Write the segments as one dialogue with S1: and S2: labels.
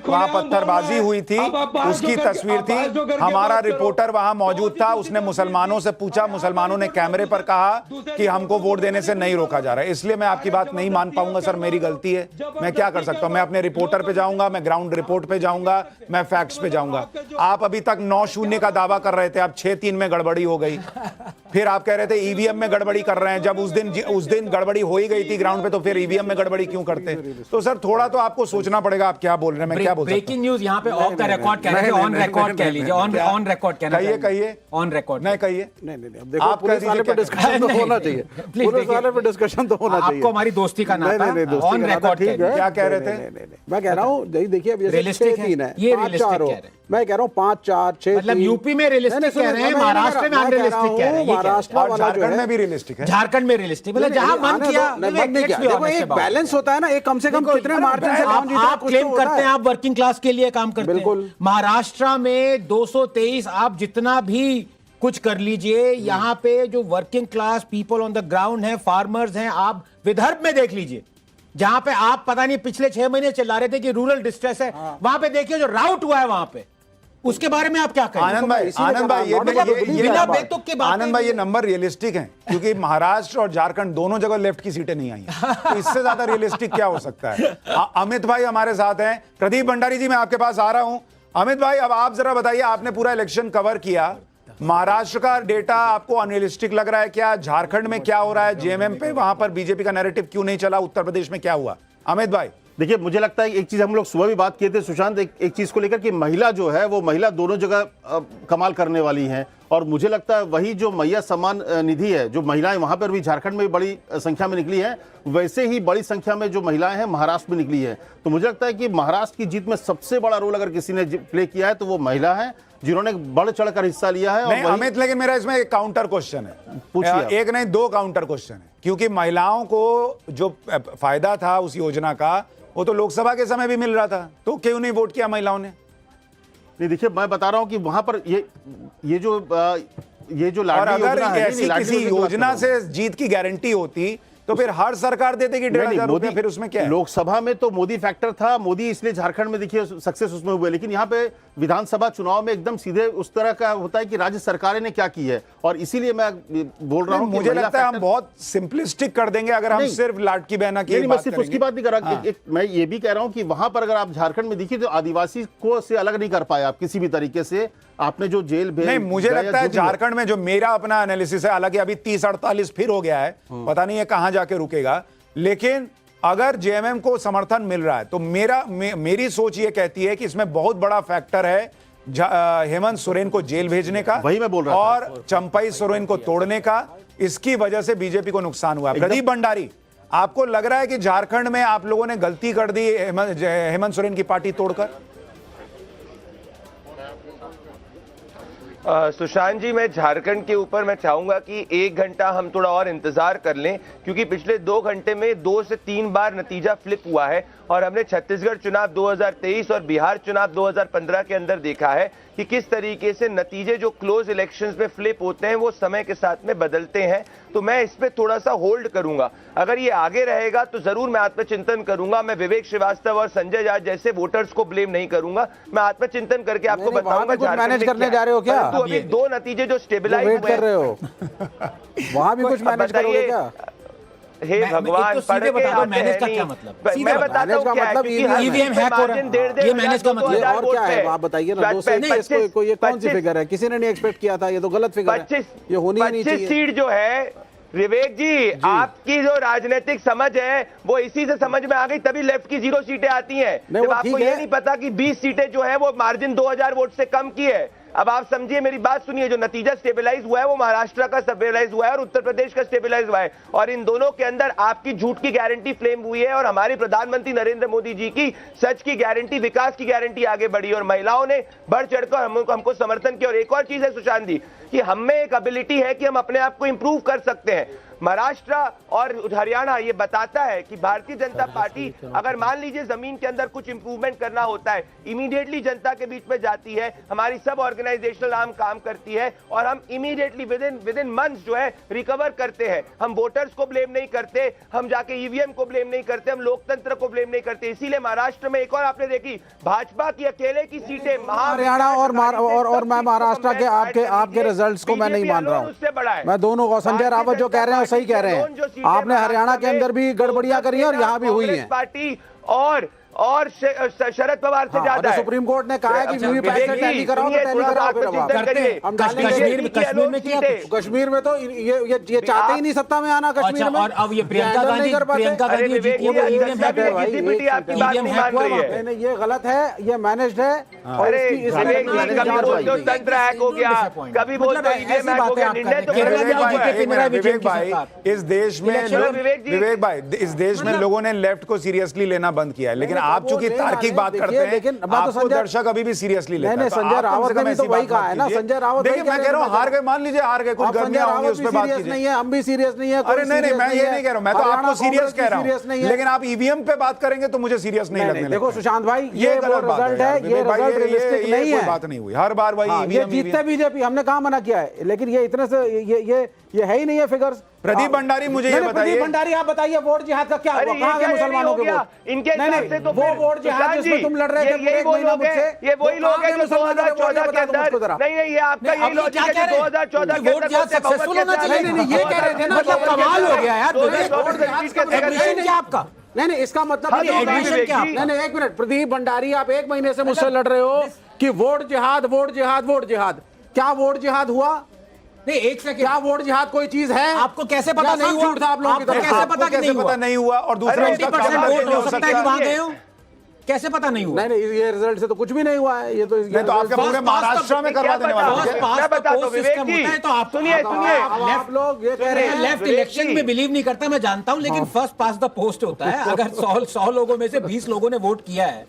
S1: वहां पत्थरबाजी हुई थी, उसकी तस्वीर थी। हमारा रिपोर्टर वहां मौजूद था, उसने मुसलमानों से पूछा, मुसलमानों ने कैमरे पर कहा कि हमको वोट देने से नहीं रोका जा रहा है। इसलिए मैं आपकी बात नहीं मान पाऊंगा सर, मेरी गलती है। मैं क्या कर सकता हूं? मैं अपने रिपोर्टर पे जाऊंगा, मैं ग्राउंड रिपोर्ट पे जाऊंगा, मैं फैक्ट्स पे जाऊंगा। आप अभी तक 9-0 का दावा कर रहे थे, अब 6-3 में गड़बड़ी हो गई। फिर आप कह रहे थे ईवीएम में गड़बड़ी कर रहे हैं। जब उस दिन गड़बड़ी हो ही गई थी ग्राउंड पे, तो फिर ईवीएम में गड़बड़ी क्यों करते? तो सर थोड़ा तो आपको सोचना पड़ेगा आप क्या बोल रहे हैं। मैं क्या बोल सकता हूं?
S2: ब्रेकिंग न्यूज यहाँ पे ऑफ द रिकॉर्ड कह रहे हैं, ऑन रिकॉर्ड कह लीजिए, ऑन रिकॉर्ड कहना चाहिए।
S1: कहिए
S2: ऑन रिकॉर्ड
S1: नहीं कहिए।
S3: नहीं, आप पूरे साले पे डिस्कशन तो होना चाहिए, पूरे साले पे डिस्कशन तो होना चाहिए।
S2: आपको हमारी दोस्ती का नाता है, ऑन रिकॉर्ड
S1: क्या कह रहे थे?
S3: मैं कह रहा हूँ देखिए, अब
S2: रियलिस्टिक है, ये रियलिस्टिक कह रहे हैं।
S3: मैं कह रहा हूँ 5-4, 6,
S2: मतलब यूपी में रियलिस्टिक कह रहे हैं, महाराष्ट्र में अनरियलिस्टिक कह रहे हैं,
S3: महाराष्ट्र वाला
S1: झारखंड में भी रियलिस्टिक है,
S2: झारखंड में रियलिस्टिक, मतलब जहां मन किया।
S3: देखो एक बैलेंस होता है ना, एक कम से कम कितने मार्जिन से
S2: आप क्लेम करते हैं आप वर्किंग क्लास के लिए काम करते हैं।
S3: बिल्कुल।
S2: महाराष्ट्र में 223 आप जितना भी कुछ कर लीजिए, यहाँ पे जो working class people on the ground है, फार्मर्स हैं, आप विदर्भ में देख लीजिए, जहां पे आप पता नहीं पिछले 6 महीने चिल्ला रहे थे कि रूरल डिस्ट्रेस है, वहां पे देखिए जो राउट हुआ है वहां पे, उसके बारे में आप क्या कहेंगे?
S1: आनंद भाई, ये नंबर रियलिस्टिक है, क्योंकि महाराष्ट्र और झारखंड दोनों जगह लेफ्ट की सीटें नहीं आई हैं, तो इससे ज्यादा रियलिस्टिक क्या हो सकता है? अमित भाई हमारे साथ हैं, प्रदीप भंडारी जी मैं आपके पास आ रहा हूं। अमित भाई, अब आप जरा बताइए, आपने पूरा इलेक्शन कवर किया, महाराष्ट्र का डेटा आपको अनरियलिस्टिक लग रहा है क्या? झारखंड में क्या हो रहा है? जेएमएम पे वहां पर बीजेपी का नैरेटिव क्यों नहीं चला? उत्तर प्रदेश में क्या हुआ? अमित भाई
S4: देखिए, मुझे लगता है एक चीज हम लोग सुबह भी बात किए थे सुशांत, एक चीज को लेकर कि महिला जो है वो महिला दोनों जगह कमाल करने वाली हैं, और मुझे लगता है वही जो मैया सम्मान निधि है, जो महिलाएं वहां पर भी झारखंड में भी बड़ी संख्या में निकली है, वैसे ही बड़ी संख्या में जो महिलाएं हैं महाराष्ट्र में निकली है। तो मुझे लगता है कि महाराष्ट्र की जीत में सबसे बड़ा रोल अगर किसी ने प्ले किया है तो वो महिला है, जिन्होंने बढ़ चढ़कर हिस्सा लिया है।
S1: नहीं अमित, लेकिन मेरा इसमें एक काउंटर क्वेश्चन है, पूछिए। एक नहीं 2 काउंटर क्वेश्चन है, क्योंकि महिलाओं को जो फायदा था उस योजना का, वो तो लोकसभा के समय भी मिल रहा था, तो क्यों नहीं वोट किया महिलाओं ने?
S4: नहीं देखिए, मैं बता रहा हूं कि वहां पर ये जो लाडली
S1: अगर
S4: योजना है,
S1: ऐसी किसी योजना से जीत की गारंटी होती तो फिर हर सरकार देते कि 1,500 रुपया, फिर उसमें क्या है?
S4: लोकसभा में तो मोदी फैक्टर था, मोदी इसलिए झारखंड में देखिए सक्सेस उसमें हुए, लेकिन यहाँ पे विधानसभा चुनाव में एकदम सीधे उस तरह का होता है कि राज्य सरकारें ने क्या की है, और इसीलिए मैं बोल रहा हूँ।
S1: मुझे लगता है हम बहुत सिंपलिस्टिक कर देंगे अगर हम सिर्फ लाडकी बहना की
S4: बात सिर्फ उसकी बात नहीं कर रहा। मैं ये भी कह रहा हूँ कि वहां पर अगर आप झारखंड में देखिए तो आदिवासी को से अलग नहीं कर पाए आप किसी भी तरीके से। आपने जो जेल भेज,
S1: नहीं मुझे लगता है झारखंड में जो मेरा अपना एनालिसिस है, हालांकि अभी 30-48 फिर हो गया है, पता नहीं है कहां जाके रुकेगा, लेकिन अगर जेएमएम को समर्थन मिल रहा है तो मेरी सोच ये कहती है कि इसमें बहुत बड़ा फैक्टर है हेमंत सोरेन को जेल भेजने का,
S4: वही मैं बोल रहा
S1: और चंपई सोरेन को तोड़ने का। इसकी वजह से बीजेपी को नुकसान हुआ। प्रदीप भंडारी, आपको लग रहा है कि झारखंड में आप लोगों ने गलती कर दी हेमंत सोरेन की पार्टी तोड़कर?
S5: सुशांत जी, मैं झारखंड के ऊपर मैं चाहूंगा कि 1 घंटा हम थोड़ा और इंतजार कर लें, क्योंकि पिछले 2 घंटे में 2 से 3 बार नतीजा फ्लिप हुआ है, और हमने छत्तीसगढ़ चुनाव 2023 और बिहार चुनाव 2015 के अंदर देखा है कि किस तरीके से नतीजे जो क्लोज इलेक्शंस में फ्लिप होते हैं वो समय के साथ में बदलते हैं। तो मैं इस पे थोड़ा सा होल्ड करूंगा। अगर ये आगे रहेगा तो जरूर मैं आत्मचिंतन करूंगा। मैं विवेक श्रीवास्तव और संजय झा जैसे वोटर्स को ब्लेम नहीं करूंगा, मैं आत्मचिंतन करके आपको बताऊंगा।
S3: मैनेज करने जा रहे हो क्या?
S5: तो अभी 2 नतीजे जो स्टेबलाइज
S3: कर रहे हो, वहां भी कुछ मैनेज करोगे क्या?
S5: हे भगवान, पढ़ के
S2: मैनेज का क्या मतलब?
S5: मैं बताता हूं क्या है,
S2: ईवीएम हैक हो रहा है, ये मैनेज का मतलब
S3: और क्या है? आप बताइए ना। 2 से कोई ये कौन सी फिगर है? किसी ने नहीं एक्सपेक्ट किया था, ये तो गलत फिगर है, ये होनी ही नहीं चाहिए।
S5: 25 सीट जो है विवेक जी, आपकी जो राजनीतिक समझ है वो इसी से समझ में आ गई, तभी लेफ्ट की 0 सीटें आती हैं। जब आपको ये नहीं पता कि 20 सीटें जो है वो मार्जिन 2000 वोट से कम की है। अब आप समझिए, मेरी बात सुनिए, जो नतीजा स्टेबलाइज हुआ है वो महाराष्ट्र का स्टेबलाइज हुआ है और उत्तर प्रदेश का स्टेबलाइज हुआ है, और इन दोनों के अंदर आपकी झूठ की गारंटी फ्लेम हुई है और हमारे प्रधानमंत्री नरेंद्र मोदी जी की सच की गारंटी, विकास की गारंटी आगे बढ़ी, और महिलाओं ने बढ़ चढ़कर हमको समर्थन किया। और एक और चीज है सुशांत जी, कि हम में एक एबिलिटी है कि हम अपने आप को इंप्रूव कर सकते हैं। महाराष्ट्र और हरियाणा ये बताता है कि भारतीय जनता पार्टी अगर मान लीजिए जमीन के अंदर कुछ इंप्रूवमेंट करना होता है, इमीडिएटली जनता के बीच में जाती है, हमारी सब ऑर्गेनाइजेशनल आर्म काम करती है और हम इमीडिएटली विद इन मंथ्स जो है रिकवर करते हैं। हम वोटर्स को ब्लेम नहीं करते, हम जाके ईवीएम को ब्लेम नहीं करते, हम लोकतंत्र को ब्लेम नहीं करते। इसीलिए महाराष्ट्र में एक और आपने देखी, भाजपा की अकेले की सीटें
S3: हरियाणा और मैं महाराष्ट्र के आपके रिजल्ट्स को मैं नहीं मान रहा हूँ,
S5: उससे बड़ा है।
S3: मैं दोनों को, संजय रावत जो कह रहे हैं सही कह रहे हैं। आपने हरियाणा के अंदर भी गड़बड़ियां करी है और यहाँ भी हुई हैं।
S5: पार्टी और शरद पवार से ज्यादा है।
S3: सुप्रीम कोर्ट ने कहा है कि वीवीपैट से टैली कराओ तो टैली कराओ, फिर अब हम
S2: कश्मीर में किया तो
S3: कश्मीर में तो ये चाहते ही नहीं सत्ता में आना कश्मीर में।
S2: और अब ये प्रियंका गांधी जीती है, वो ईवीएम हैक हुआ।
S5: ईवीएम हैक हुआ।
S3: ये गलत है, ये मैनेज्ड है। और
S5: तंत्र हैक हो गया, कभी बोलते ईवीएम हैक हो गया। निर्णय तो
S1: विवेक भाई, इस देश में विवेक भाई, इस देश में लोगों ने लेफ्ट को सीरियसली लेना बंद किया है, लेकिन आप चूंकि तार्किक बात करते हैं, लेकिन आपको दर्शक अभी भी सीरियसली लेते हैं।
S3: नहीं, संजय रावत ने भी तो वही कहा है ना। संजय रावत
S1: देखिए, मैं कह रहा हूं हार गए, मान लीजिए हार गए, कुछ गर्मियां होंगी उस पे बात कीजिए।
S3: नहीं है, हम भी सीरियस नहीं है।
S1: अरे नहीं, मैं ये नहीं कह रहा हूं, मैं तो आपको सीरियस कह रहा हूं, लेकिन आप ईवीएम पे बात करेंगे तो मुझे सीरियस नहीं लगने लगता।
S3: देखो सुशांत भाई, ये रिजल्ट है, ये रिजल्ट रियलिस्टिक नहीं है।
S1: बात नहीं हुई, हर बार वही
S3: ये जीतते बीजेपी, हमने कहां मना किया है, लेकिन ये इतने से ये है ही नहीं है फिगर्स।
S1: प्रदीप भंडारी, मुझे ये बताइए,
S3: प्रदीप भंडारी आप बताइए, वोट जिहाद का क्या हुआ? कहां गए मुसलमानों के वोट?
S5: इनके हिसाब से तो
S3: वो वोट जिहाद जिसमें तुम लड़ रहे थे
S5: ये वही लोग हैं, ये वही लोग हैं जो 2014 के अंदर, नहीं ये आपका यही लॉजिक है कि 2014 के अंदर
S2: सक्सेसफुल होना चाहिए। नहीं, ये कह रहे थे ना, मतलब कमाल हो गया यार। एडमिशन क्या आपका?
S3: नहीं, इसका मतलब नहीं, एक मिनट, प्रदीप भंडारी आप 1 महीने से मुझसे लड़ रहे हो कि वोट जिहाद, वोट जिहाद, वोट जिहाद। क्या वोट जिहाद हुआ?
S2: नहीं, एक सेकंड,
S3: क्या वोट जिहाद कोई चीज है?
S2: आपको कैसे पता नहीं हुआ?
S3: था आप लोगों की तरफ?
S2: कैसे पता
S1: पता नहीं हुआ? और दूसरा उसका
S2: वोट हो सकता है कि वहां गए हो, कैसे पता नहीं हुआ?
S3: नहीं, ये रिजल्ट से तो कुछ भी नहीं हुआ है। ये तो
S1: आपके पूरे महाराष्ट्र में करवा देने वाले
S2: हैं। तो आप
S5: सुनिए,
S3: आप लोग ये कह रहे हैं
S2: लेफ्ट इलेक्शन में बिलीव नहीं करता, मैं जानता हूं, लेकिन फर्स्ट पास द पोस्ट होता है। अगर 100 लोगों में से 20 लोगों ने वोट किया है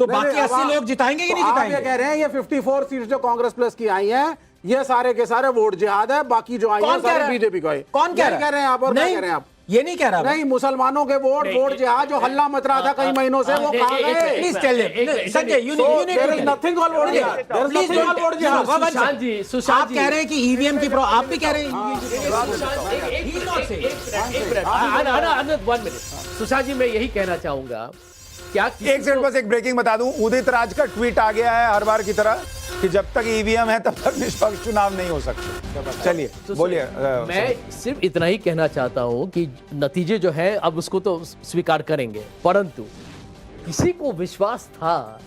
S2: तो बाकी 80 लोग जिताएंगे कि नहीं जिताएंगे?
S3: ये कह रहे हैं ये 54 सीट्स जो कांग्रेस प्लस की आई हैं, ये सारे के सारे वोट जिहाद है, बाकी जो आई है सारे बीजेपी को है।
S2: कौन कह
S3: रहे हैं आप? और क्या कह रहे हैं आप?
S2: ये नहीं कह रहा,
S3: नहीं, मुसलमानों के वोट जिहाद जो हल्ला मच रहा था कई महीनों से, वो कहां गए?
S2: Please tell Sanjay, you need
S3: nothing all vote जिहाद, there is nothing all vote जिहाद।
S2: आप कह रहे हैं कि ईवीएम की आप भी कह रहे हैं।
S6: सुशांत जी, मैं यही कहना चाहूंगा, क्या
S1: एक सेकंड, बस एक ब्रेकिंग बता दूं, उदित राज का ट्वीट आ गया है हर बार की तरह कि जब तक ईवीएम है तब तक निष्पक्ष चुनाव नहीं हो सकते। चलिए बोलिए।
S6: मैं सिर्फ इतना ही कहना चाहता हूं कि नतीजे जो है अब उसको तो स्वीकार करेंगे, परंतु किसी को विश्वास था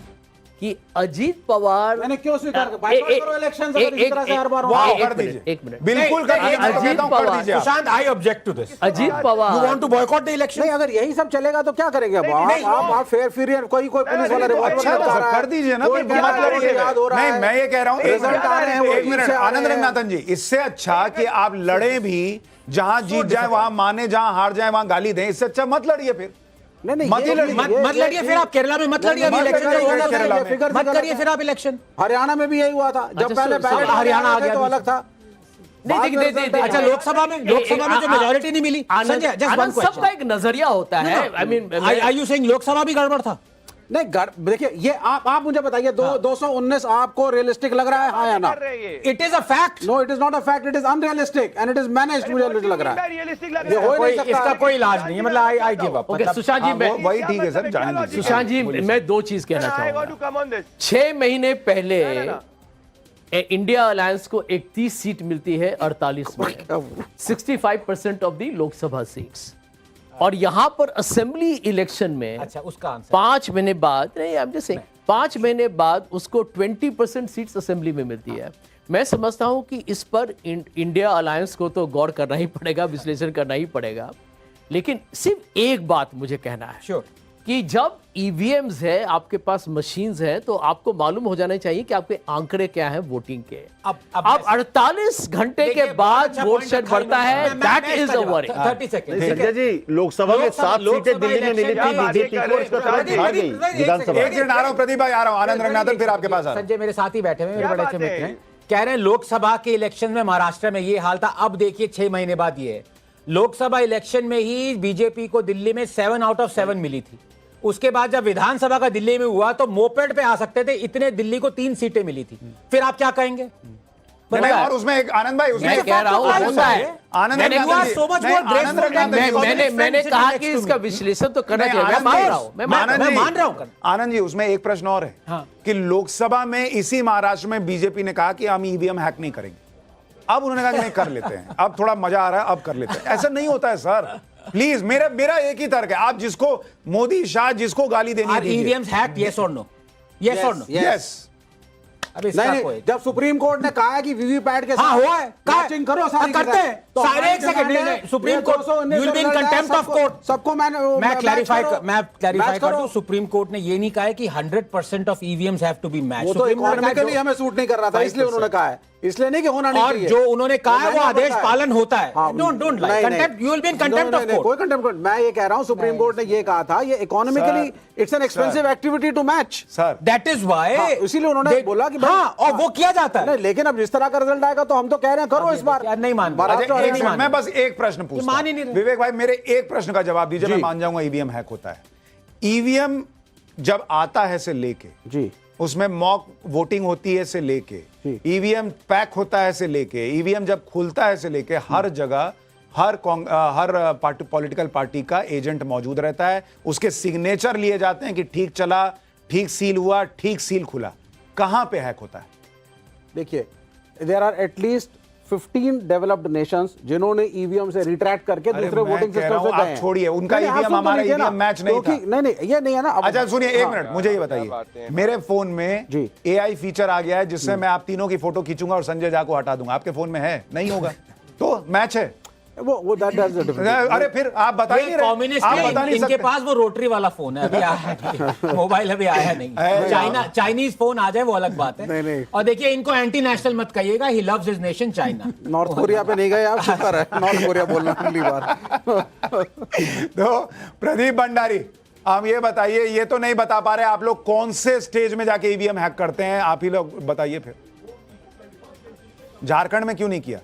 S6: कि अजीत पवार,
S3: मैंने क्यों स्वीकार करो इलेक्शंस अगर इस तरह से हर बार
S1: कर दीजिए,
S6: एक मिनट,
S1: बिल्कुल
S6: Ajit Pawar,
S2: Sushant, I object to this.
S6: Ajit Pawar,
S2: you want to boycott the election?
S3: नहीं, अगर यही सब चलेगा तो क्या करेंगे अब आप? फेयर फिर कोई पुलिस वाला रिवॉल्वर
S1: कर दीजिए ना, नहीं, मैं ये कह रहा हूँ, एक मिनट आनंद रंगनाथन जी, इससे अच्छा कि आप लड़े भी, जहां जीत जाए वहां माने, जहां हार जाए वहां गाली दें, इससे अच्छा मत लड़िए। फिर
S2: मत लड़िए, फिर आप केरला में मत लड़िए, मत करिए फिर आप इलेक्शन।
S3: हरियाणा में भी यही हुआ था, जब पहले
S2: हरियाणा आ गया
S3: तो अलग था।
S6: नहीं,
S2: अच्छा, लोकसभा में जो मेजोरिटी नहीं मिली, संजय जस्ट वन क्वेश्चन,
S6: सबका एक नजरिया होता है। I mean,
S2: are you saying Lok Sabha भी गड़बड़ था?
S3: नहीं, देखिए, ये आप मुझे बताइए, 219 आपको रियलिस्टिक लग रहा है, हाँ या ना?
S2: It is a fact.
S3: No, it is not a fact, it is unrealistic and it is managed. मुझे लग रहा है ये हो नहीं सकता,
S2: इसका कोई इलाज नहीं है, मतलब I give up.
S6: Okay Sushant ji,
S1: वही ठीक है सर, जाने दीजिए।
S6: सुशांत जी, मैं 2 चीज कहना चाहूंगा। 6 महीने पहले इंडिया अलायंस को 31 सीट मिलती है 48 में, 65% ऑफ द लोकसभा सीट्स, और यहां पर असेंबली इलेक्शन में,
S2: अच्छा, उसका आंसर
S6: 5 महीने बाद, नहीं, आई एम जस्ट सेइंग, 5 महीने बाद उसको 20% सीट्स असेंबली में मिलती है। मैं समझता हूं कि इस पर इंडिया अलायंस को तो गौर करना ही पड़ेगा, विश्लेषण करना ही पड़ेगा, लेकिन सिर्फ एक बात मुझे कहना है,
S2: श्योर,
S6: कि जब ईवीएम्स है, आपके पास मशीन्स है, तो आपको मालूम हो जाना चाहिए कि आपके आंकड़े क्या हैं वोटिंग के। अब 48 घंटे के बाद वोट शेयर बढ़ता है, that is a worry.
S2: 30 second.
S4: Sanjay ji, Lok Sabha में 7 सीटें दिल्ली में मिली थी बीजेपी को, इसका तुरंत हार गई विधानसभा।
S1: एक सेकंड, आ रहा हूं प्रदीप भाई, आ रहा हूं, आनंद रंगनाथन फिर आपके पास आ रहा हूं।
S2: संजय मेरे साथ ही बैठे हुए, मेरे बड़े अच्छे मित्र हैं, कह रहे हैं लोकसभा के इलेक्शन में महाराष्ट्र में ये हाल था, अब देखिए 6 महीने बाद ये है। लोकसभा इलेक्शन में ही बीजेपी को दिल्ली में 7 आउट ऑफ 7 मिली थी। उसके बाद जब विधानसभा का दिल्ली में हुआ तो मोपेड पे आ सकते थे, इतने दिल्ली को 3 सीटें मिली थी। फिर आप क्या कहेंगे?
S1: नहीं, और उसमें एक आनंद भाई, उसमें
S6: मैं कह रहा हूं होता है।
S1: आनंद
S6: मैंने
S1: रंगनाथन
S6: कहा
S1: जी,
S2: so much
S1: नहीं,
S2: more
S1: आनंद
S2: grateful
S1: रंगनाथन
S2: than
S1: जी,
S6: मैंने कहा कि इसका विश्लेषण तो करना चाहिए। मैं मान रहा हूं, मैं मान रहा हूं।
S1: आनंद जी, उसमें एक प्रश्न और है कि लोकसभा में इसी महाराष्ट्र में बीजेपी ने कहा कि हम ईवीएम हैक नहीं करेंगे। अब उन्होंने कहा कि नहीं, कर लेते हैं, अब थोड़ा मजा आ रहा है, अब कर लेते हैं। ऐसा नहीं होता है सर, प्लीज। मेरा एक ही तर्क है, आप जिसको मोदी शाह जिसको गाली देनी है,
S2: ईवीएम्स हैक्ड, यस और नो? यस और नो?
S1: यस।
S2: अब इसका
S3: नहीं,
S2: कोई
S3: जब सुप्रीम कोर्ट ने कहा है कि वीवीपैट के
S2: हाँ हुआ है,
S3: मैचिंग करो सारी
S2: करते हैं
S3: तो
S2: सारे।
S3: हमारी
S2: एक सेकंड,
S3: डिमांड है,
S2: सुप्रीम
S3: ये
S2: court
S3: 219
S2: you will be in contempt of court.
S3: सबको मैं
S2: क्लैरिफाई
S3: मैच
S2: कर
S3: करो।
S2: दूं, सुप्रीम कोर्ट ने ये नहीं कहा है कि 100% of EVMs have to be match.
S3: वो तो इकोनॉमिकली हमें सूट नहीं कर रहा था, इसलिए उन्होंने कहा है, इसलिए नहीं कि होना नहीं
S2: और
S3: चाहिए।
S2: जो उन्होंने कहा है वो आदेश पालन होता है। डोंट लाइक
S3: नहीं,
S2: contempt, you will be in contempt of
S3: कोई
S2: कोर्ट।
S3: कंटेम्प्ट। मैं ये कह रहा हूं सुप्रीम कोर्ट ने ये कहा था, ये economically it's an expensive activity to match
S1: sir,
S2: that is why,
S3: इसीलिए उन्होंने बोला कि
S2: हाँ, और वो किया जाता है।
S3: नहीं, लेकिन अब जिस तरह का रिजल्ट आएगा तो हम तो कह रहे हैं करो इस बार।
S2: यार नहीं मान
S3: महाराष्ट्र
S1: अच्छा, एक
S3: नहीं
S1: मिनट, मैं बस एक प्रश्न पूछता
S2: मान ही नहीं
S1: हूं।
S2: रहे।
S1: विवेक भाई, मेरे एक प्रश्न का जवाब दीजिए, मैं मान जाऊंगा ईवीएम हैक होता है। ईवीएम जब आता है से लेके
S3: जी,
S1: उसमें मॉक वोटिंग होती है से लेके, ईवीएम पैक होता है से लेके, ईवीएम जब खुलता है से लेके, हर जगह हर पॉलिटिकल पार्टी का एजेंट मौजूद रहता है। उसके सिग्नेचर लिए जाते हैं कि ठीक चला, ठीक सील हुआ, ठीक सील खुला। कहां पे हैक होता है?
S3: देखिए, there are at least 15 developed nations जिन्होंने ईवीएम से रिट्रैक्ट करके
S1: अरे
S3: दूसरे
S1: मैं
S3: वोटिंग
S1: कह रहा
S3: सिस्टम
S1: हूं,
S3: से गए
S1: आप
S3: हैं।
S1: छोड़िए, उनका
S3: नहीं,
S1: ईवीएम
S3: आप सुन तो
S1: हमारा
S3: लीजिए ना,
S1: ईवीएम मैच नहीं था।
S3: नहीं, ये नहीं है ना।
S1: अच्छा सुनिए, एक मिनट, मुझे ये बताइए, मेरे फोन में
S3: जी।
S1: एआई फीचर आ गया है जिससे मैं आप तीनों की फोटो खींचूंगा और संजय झा को हटा दूंगा। आपके फोन में है? नहीं होगा तो मैच है।
S3: वो दैट्स द डिफरेंस।
S1: अरे फिर आप बता ही नहीं रहे,
S2: कम्युनिस्ट
S1: आप बता नहीं
S2: इनके
S1: सकते।
S2: पास वो रोटरी वाला फोन है, अभी आया नहीं, मोबाइल अभी आया नहीं। चाइनीज फोन आ जाए वो अलग बात है।
S3: नहीं।
S2: और देखिए, इनको एंटी नेशनल मत कहिएगा, he loves his nation China.
S3: North Korea पे नहीं गए आप, शुक्र है नॉर्थ कोरिया बोलना अगली बार।
S1: तो प्रदीप भंडारी, आप ये बताइए, ये तो नहीं बता पा रहे आप लोग कौन से स्टेज में जाके ईवीएम हैक करते हैं, आप ही लोग बताइए। फिर झारखंड में क्यों नहीं किया?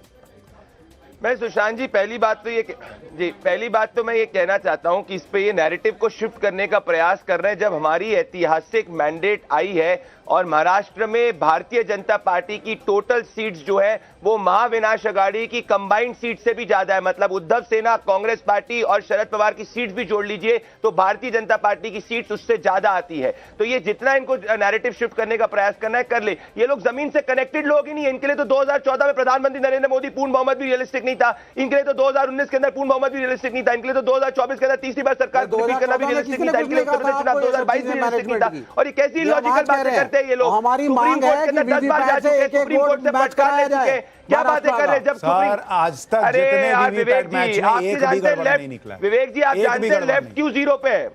S5: मैं सुशांत जी, पहली बात तो मैं ये कहना चाहता हूं कि इस पे ये नैरेटिव को शिफ्ट करने का प्रयास कर रहे हैं। जब हमारी ऐतिहासिक मैंडेट आई है और महाराष्ट्र में भारतीय जनता पार्टी की टोटल सीट्स जो है वो महाविनाश अघाड़ी की कंबाइंड सीट से भी ज्यादा है। मतलब उद्धव सेना, कांग्रेस पार्टी और शरद पवार की सीट्स भी जोड़ लीजिए तो भारतीय जनता पार्टी की सीट्स उससे ज्यादा आती है। तो ये जितना इनको नैरेटिव शिफ्ट करने का प्रयास करना है कर ले। ये लोग जमीन से कनेक्टेड लोग ही नहीं है। इनके लिए तो 2014 में प्रधानमंत्री नरेंद्र मोदी पूर्ण बहुमत भी रियलिस्टिक नहीं था। इनके लिए तो 2019 के अंदर पूर्ण बहुमत भी रियलिस्टिक नहीं था। इनके लिए तो 2024 के अंदर तीसरी बार सरकार रिपीट करना भी रियलिस्टिक नहीं था। इनके लिए उत्तर प्रदेश चुनाव 2022 भी रियलिस्टिक नहीं था। और ये कैसी लॉजिकल बातें करते हैं ये लोग।
S3: हमारी मांग है कि
S5: 10 बार जा चुके हैं, सुप्रीम कोर्ट से फटकार ले चुके हैं। क्या बातें कर रहे हैं? जब
S1: सर, आज तक जितने वीवीपैट मैच में एक भी गड़बड़ नहीं निकला।
S5: विवेक जी, आप जानते हैं लेफ्ट क्यों 0 पे है?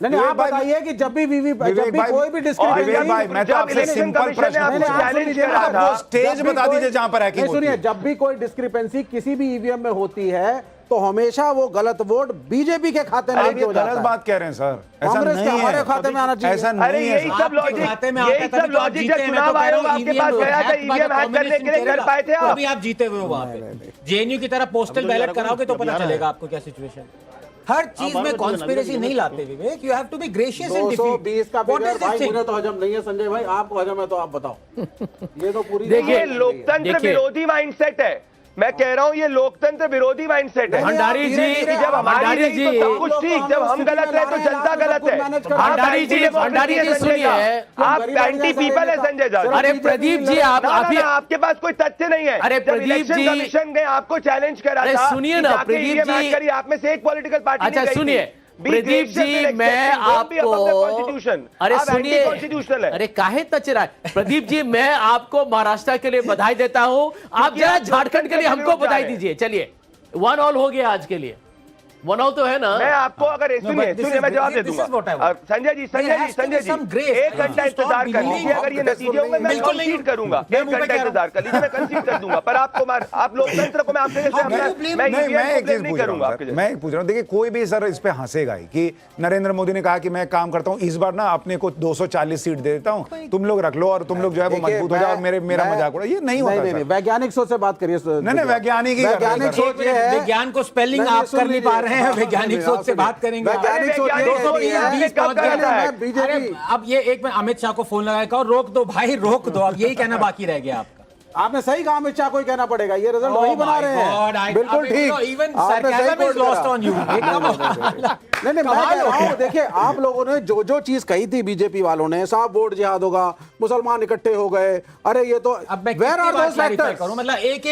S3: नहीं, आप बताइए कि जब भी कोई भी
S1: स्टेज बता दीजिए जहां पर हैकिंग होती है।
S3: सुनिए, जब भी कोई डिस्क्रिपेंसी किसी भी ईवीएम में होती है तो हमेशा वो गलत वोट बीजेपी के खाते में हो जाता है।
S1: गलत बात कह रहे हैं सर, ऐसा
S3: कांग्रेस के
S1: नहीं
S3: हमारे
S1: है,
S3: खाते में आना चाहिए।
S1: ऐसा
S5: अरे
S1: नहीं है।
S5: यही सब लॉजिक जब चुनाव आयोग आपके पास गया था ईवीएम हैक करने के लिए कर पाए थे आप?
S2: अभी आप जीते हुए हो वहां पे। जेएनयू की तरह पोस्टल बैलेट कराओगे तो पता चलेगा आपको क्या सिचुएशन। हर चीज में कॉन्स्पिरेसी नहीं लाते Vivek, you have to be gracious in defeat.
S3: 220 का फिगर भाई मुझे तो हजम नहीं है संजय भाई, आपको हजम है तो आप बताओ। ये तो पूरी
S5: देखिए, लोकतंत्र विरोधी माइंडसेट है। मैं कह रहा हूं ये लोकतंत्र विरोधी माइंडसेट है।
S6: भंडारी जी,
S5: जब हमारी रही तो सब कुछ ठीक, जब हम गलत रहे तो जनता गलत है।
S6: भंडारी जी सुनिए,
S5: आप एंटी पीपल है संजय झा।
S6: अरे प्रदीप जी, आप
S5: आपके पास कोई तथ्य नहीं है।
S6: अरे प्रदीप जी,
S5: कमीशन गए आपको चैलेंज करा था।
S6: सुनिए ना प्रदीप जी,
S5: आप में से एक पॉलिटिकल पार्टी।
S6: अच्छा सुनिए प्रदीप जी, मैं आपको, अरे सुनिए, अरे काहे तच रहा है प्रदीप जी, मैं आपको महाराष्ट्र के लिए बधाई देता हूं, आप जरा झारखंड के लिए हमको बधाई दीजिए। चलिए, 1-1 हो गया आज के लिए। बनाओ तो है ना।
S5: मैं आपको अगर सुनिए मैं जवाब दे दूंगा। संजय जी एक घंटा इंतजार कर लीजिए, अगर ये नतीजे होंगे मैं कंसीड करूंगा। एक घंटा इंतजार कर लीजिए, मैं कंसीड कर दूंगा। पर आप लोकतंत्र को मैं आपसे नहीं करूंगा।
S1: मैं पूछ रहा हूँ, देखिए कोई भी सर इस पे हंसेगा ही कि नरेंद्र मोदी ने कहा कि मैं काम करता हूँ, इस बार ना अपने को 240 सीट दे देता हूँ, तुम लोग रख लो और तुम लोग जो है वो मजबूत हो जाओ और मेरा मजाक उड़ाओ। ये नहीं होता।
S3: नहीं, वैज्ञानिक सोच से बात करिए।
S1: नहीं, वैज्ञानिक ही
S3: वैज्ञानिक सोच ये है।
S2: विज्ञान को स्पेलिंग आप कर नहीं पा रहे हैं, वैज्ञानिक सोच से बात करेंगे।
S3: वैज्ञानिक सोच
S2: बीजेपी। अब ये एक मैं अमित शाह को फोन लगाया, कहो रोक दो भाई, रोक दो। अब यही कहना बाकी रह गया आपका।
S3: आपने सही कहा, अमित शाह को ही कहना पड़ेगा, ये रिजल्ट वही बना रहे हैं। बिल्कुल ठीक।
S2: Even sarcasm is lost on you।
S3: नहीं, मैं कह रहा हूं, देखिए आप लोगों ने जो चीज कही थी बीजेपी वालों ने, साहब वोट जिहाद होगा, मुसलमान इकट्ठे हो गए, अरे ये तो
S2: अब मैं
S3: वेयर आर दोस फैक्टर्स?
S2: मतलब एक